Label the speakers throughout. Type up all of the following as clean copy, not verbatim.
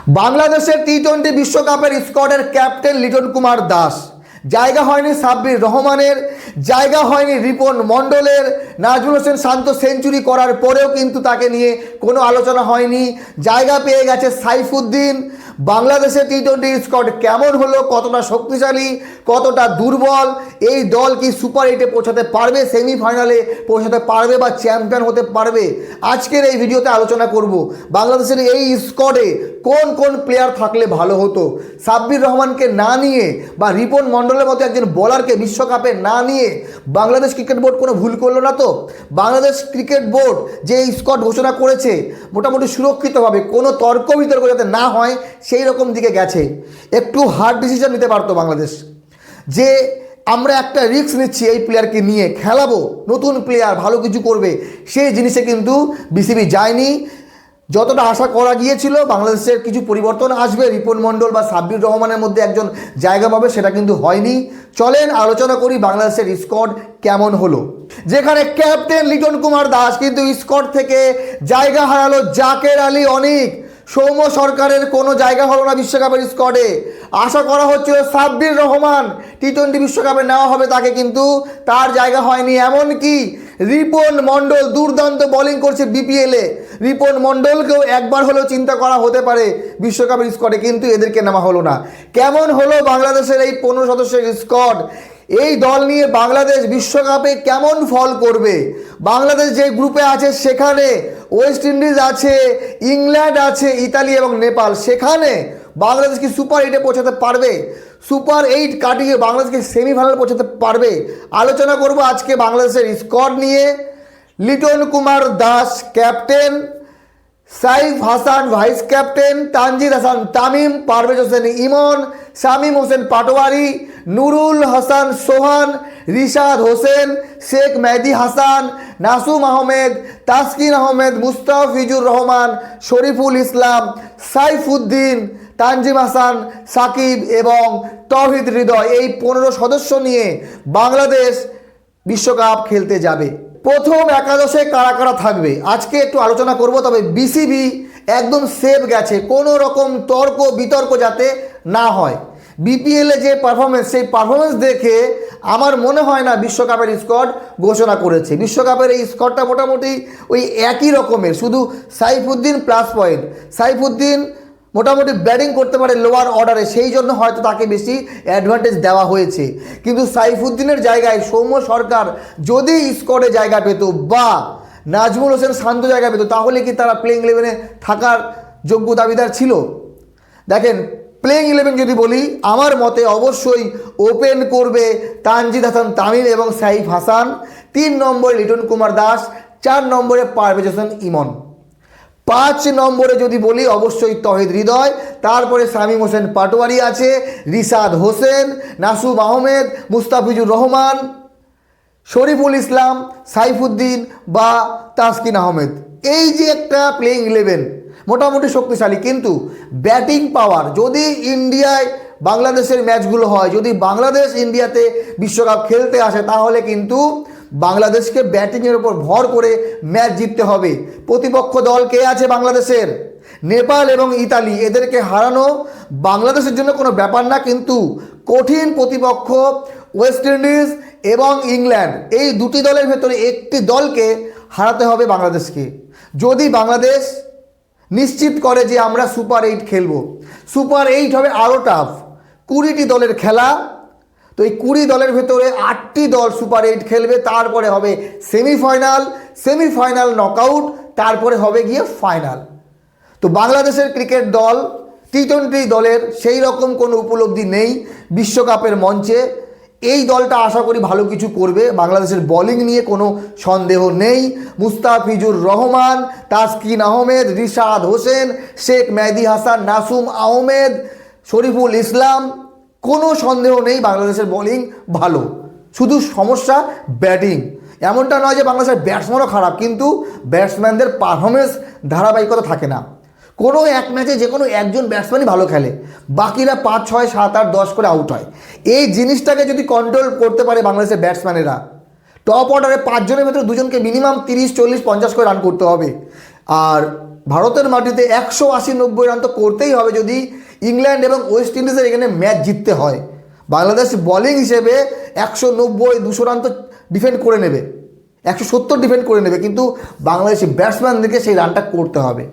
Speaker 1: বাংলাদেশের টি-20 বিশ্বকাপের স্কোয়াডের ক্যাপ্টেন লিটন কুমার দাস, জায়গা হয়নি সাব্বির রহমানের, জায়গা হয়নি রিপন মণ্ডলের। নাজমুল হোসেন শান্ত সেঞ্চুরি করার পরেও কিন্তু তাকে নিয়ে কোনো আলোচনা হয়নি। জায়গা পেয়ে গেছে সাইফুদ্দিন। বাংলাদেশের টি-20 স্কোয়াড কেমন হলো, কতটা শক্তিশালী, কতটা দুর্বল, এই দল কি সুপার 8-এ পৌঁছাতে পারবে, সেমিফাইনালে পৌঁছাতে পারবে বা চ্যাম্পিয়ন হতে পারবে? আজকের এই ভিডিওতে আলোচনা করব বাংলাদেশের এই স্কোয়াডে কোন কোন প্লেয়ার থাকলে ভালো হতো। সাব্বির রহমানকে না নিয়ে বা রিপন মণ্ডলের মতো একজন বোলারকে বিশ্বকাপে না নিয়ে বাংলাদেশ ক্রিকেট বোর্ড কোনো ভুল করলো না তো? বাংলাদেশ ক্রিকেট বোর্ড যে স্কোয়াড ঘোষণা করেছে মোটামুটি সুরক্ষিতভাবে, কোনো তর্ক বিতর্ক যাতে না হয় সেই রকম দিকে গেছে। একটু হার্ড ডিসিশন নিতে পারতো বাংলাদেশ, যে আমরা একটা রিস্ক নিচ্ছি এই প্লেয়ারকে নিয়ে, খেলাবো, নতুন প্লেয়ার ভালো কিছু করবে, সেই জিনিসে কিন্তু বিসিবি যায়নি। যতটা আশা করা গিয়েছিল বাংলাদেশের কিছু পরিবর্তন আসবে, রিপন মণ্ডল বা সাব্বির রহমানের মধ্যে একজন জায়গা পাবে, সেটা কিন্তু হয়নি। চলেন আলোচনা করি বাংলাদেশের স্কোয়াড কেমন হলো। যেখানে ক্যাপ্টেন লিটন কুমার দাস কিন্তু স্কোয়াড থেকে জায়গা হারালো জাকের আলী অনিক, সৌম্য সরকারের কোনো জায়গা হলো না বিশ্বকাপের স্কোয়াডে। আশা করা হচ্ছিল সাব্বির রহমান টি-20 বিশ্বকাপে নেওয়া হবে তাকে, কিন্তু তার জায়গা হয়নি। এমনকি রিপন মণ্ডল দুর্দান্ত বোলিং করছে বিপিএলে, রিপন মণ্ডলকেও একবার হলেও চিন্তা করা হতে পারে বিশ্বকাপের স্কোয়াডে, কিন্তু এদেরকে নেওয়া হলো না। কেমন হলো বাংলাদেশের এই 15 সদস্যের স্কোয়াড? এই দল নিয়ে বাংলাদেশ বিশ্বকাপে কেমন ফল করবে? বাংলাদেশ যে গ্রুপে আছে সেখানে ওয়েস্ট ইন্ডিজ আছে, ইংল্যান্ড আছে, ইতালি এবং নেপাল। সেখানে বাংলাদেশ কি সুপার 8-এ পৌঁছাতে পারবে? সুপার 8 কাটিয়ে বাংলাদেশকে সেমিফাইনালে পৌঁছাতে পারবে? আলোচনা করব আজকে বাংলাদেশের স্কোয়াড নিয়ে। Liton Kumar Das captain, Saif Hasan vice captain, Tanzid Hasan Tamim, Parvez Hossain Emon, Shamim Hossain Patwari, Nurul Hasan Sohan, Rishad Hossain, Sheikh Mehedi Hasan, Nasum Ahmed, Taskin Ahmed, Mustafizur Rahman, Shoriful Islam, Saifuddin, Tanzim Hasan, Shakib এবং তৌহিদ হৃদয়। এই 15 সদস্য নিয়ে বাংলাদেশ বিশ্বকাপ খেলতে যাবে। প্রথম একাদশে কারা কারা থাকবে আজকে একটু আলোচনা করব। তবে বিসিবি একদম সেফ গেছে, কোনো রকম তর্ক বিতর্ক যাতে না হয়। বিপিএলে যে পারফরমেন্স, সেই পারফরমেন্স দেখে আমার মনে হয় না বিশ্বকাপের স্কোয়াড ঘোষণা করেছে। বিশ্বকাপের এই স্কোয়াডটা মোটামুটি ওই একই রকমের, শুধু সাইফুদ্দিন প্লাস পয়েন্ট। সাইফুদ্দিন মোটামুটি ব্যাটিং করতে পারে লোয়ার অর্ডারে, সেই জন্য হয়তো তাকে বেশি অ্যাডভান্টেজ দেওয়া হয়েছে। কিন্তু সাইফুদ্দিনের জায়গায় সৌম্য সরকার যদি স্কোয়াডে জায়গা পেত বা নাজমুল হোসেন শান্ত জায়গা পেত, তাহলে কি তারা প্লেইং 11-এ থাকার যোগ্য দাবিদার ছিল? দেখেন, প্লেইং 11 যদি বলি, আমার মতে অবশ্যই ওপেন করবে তানজিদ হাসান তামিম এবং সাইফ হাসান, 3 নম্বরে লিটন কুমার দাস, 4 নম্বরে পারভেজ হোসেন ইমন, 5 নম্বরে যদি বলি অবশ্যই তৌহিদ হৃদয়, তারপরে শামীম হোসেন পাটোয়ারি আছে, রিশাদ হোসেন, নাসুম আহমেদ, মুস্তাফিজুর রহমান, শরীফুল ইসলাম, সাইফুদ্দিন বা তাসকিন আহমেদ। এই যে একটা প্লেইং 11 মোটামুটি শক্তিশালী, কিন্তু ব্যাটিং পাওয়ার যদি ইন্ডিয়ায় বাংলাদেশের ম্যাচগুলো হয়, যদি বাংলাদেশ ইন্ডিয়াতে বিশ্বকাপ খেলতে আসে, তাহলে কিন্তু বাংলাদেশকে ব্যাটিংয়ের উপর ভর করে ম্যাচ জিততে হবে। প্রতিপক্ষ দল কে আছে বাংলাদেশের? নেপাল এবং ইতালি। এদেরকে হারানো বাংলাদেশের জন্য কোনো ব্যাপার না, কিন্তু কঠিন প্রতিপক্ষ ওয়েস্ট ইন্ডিজ এবং ইংল্যান্ড, এই দুটি দলের ভেতরে একটি দলকে হারাতে হবে বাংলাদেশকে। যদি বাংলাদেশ নিশ্চিত করে যে আমরা সুপার 8 খেলবো, সুপার 8 হবে আরও টাফ, 20টি দলের খেলা। তো এই 20 দলের ভেতরে 8টি দল সুপার 8 খেলবে, তারপরে হবে সেমিফাইনাল, সেমিফাইনাল নকআউট, তারপরে হবে গিয়ে ফাইনাল। তো বাংলাদেশের ক্রিকেট দল টি-20 দলের সেই রকম কোনো উপলব্ধি নেই বিশ্বকাপের মঞ্চে। এই দলটা আশা করি ভালো কিছু করবে। বাংলাদেশের বোলিং নিয়ে কোনো সন্দেহ নেই। মুস্তাফিজুর রহমান, তাসকিন আহমেদ, রিশাদ হোসেন, শেখ মেহেদি হাসান, নাসুম আহমেদ, শরীফুল ইসলাম, কোনো সন্দেহ নেই বাংলাদেশের বোলিং ভালো। শুধু সমস্যা ব্যাটিং। এমনটা নয় যে বাংলাদেশের ব্যাটসম্যানও খারাপ, কিন্তু ব্যাটসম্যানদের পারফরমেন্স ধারাবাহিকতা থাকে না। কোনো এক ম্যাচে যে কোনো একজন ব্যাটসম্যানই ভালো খেলে, বাকিরা 5, 6, 7, 8, 10 করে আউট হয়। এই জিনিসটাকে যদি কন্ট্রোল করতে পারে বাংলাদেশের ব্যাটসম্যানেরা, টপ অর্ডারে 5 জনের ভেতরে 2 জনকে মিনিমাম 30, 40, 50 করে রান করতে হবে। আর ভারতের মাটিতে 180-90 রান তো করতেই হবে যদি ইংল্যান্ড এবং ওয়েস্ট ইন্ডিজের এখানে ম্যাচ জিততে হয়। বাংলাদেশ বোলিং হিসেবে 190-200 রান তো ডিফেন্ড করে নেবে, 170 ডিফেন্ড করে নেবে, কিন্তু বাংলাদেশি ব্যাটসম্যানদেরকে সেই রানটা করতে হবে।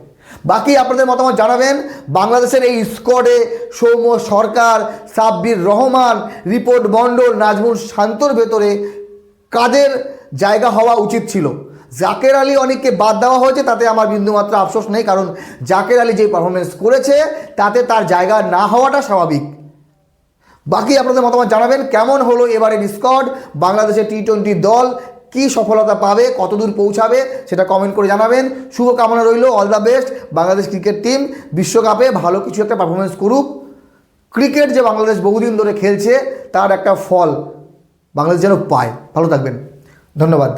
Speaker 1: বাকি আপনাদের মতামত জানাবেন। বাংলাদেশের এই স্কোয়াডে সৌম্য সরকার, সাব্বির রহমান, রিপন মণ্ডল, নাজমুল শান্তর ভেতরে কাদের জায়গা হওয়া উচিত ছিল? জাকের আলী অনেককে বাদ দেওয়া হয়েছে, তাতে আমার বিন্দুমাত্র আফসোস নেই, কারণ জাকের আলী যে পারফরমেন্স করেছে তাতে তার জায়গা না হওয়াটা স্বাভাবিক। বাকি আপনাদের মতামত জানাবেন, কেমন হলো এবারের স্কোয়াড, বাংলাদেশের টি-20 দল কি সফলতা পাবে, কতদূর পৌঁছাবে, সেটা কমেন্ট করে জানাবেন। শুভকামনা রইল, all the best. Bangladesh cricket team বিশ্বকাপে ভালো কিছু একটা পারফরমেন্স করুক। ক্রিকেট যে বাংলাদেশ বহুদিন ধরে খেলছে তার একটা ফল বাংলাদেশ যেন পায়। ভালো থাকবেন, ধন্যবাদ।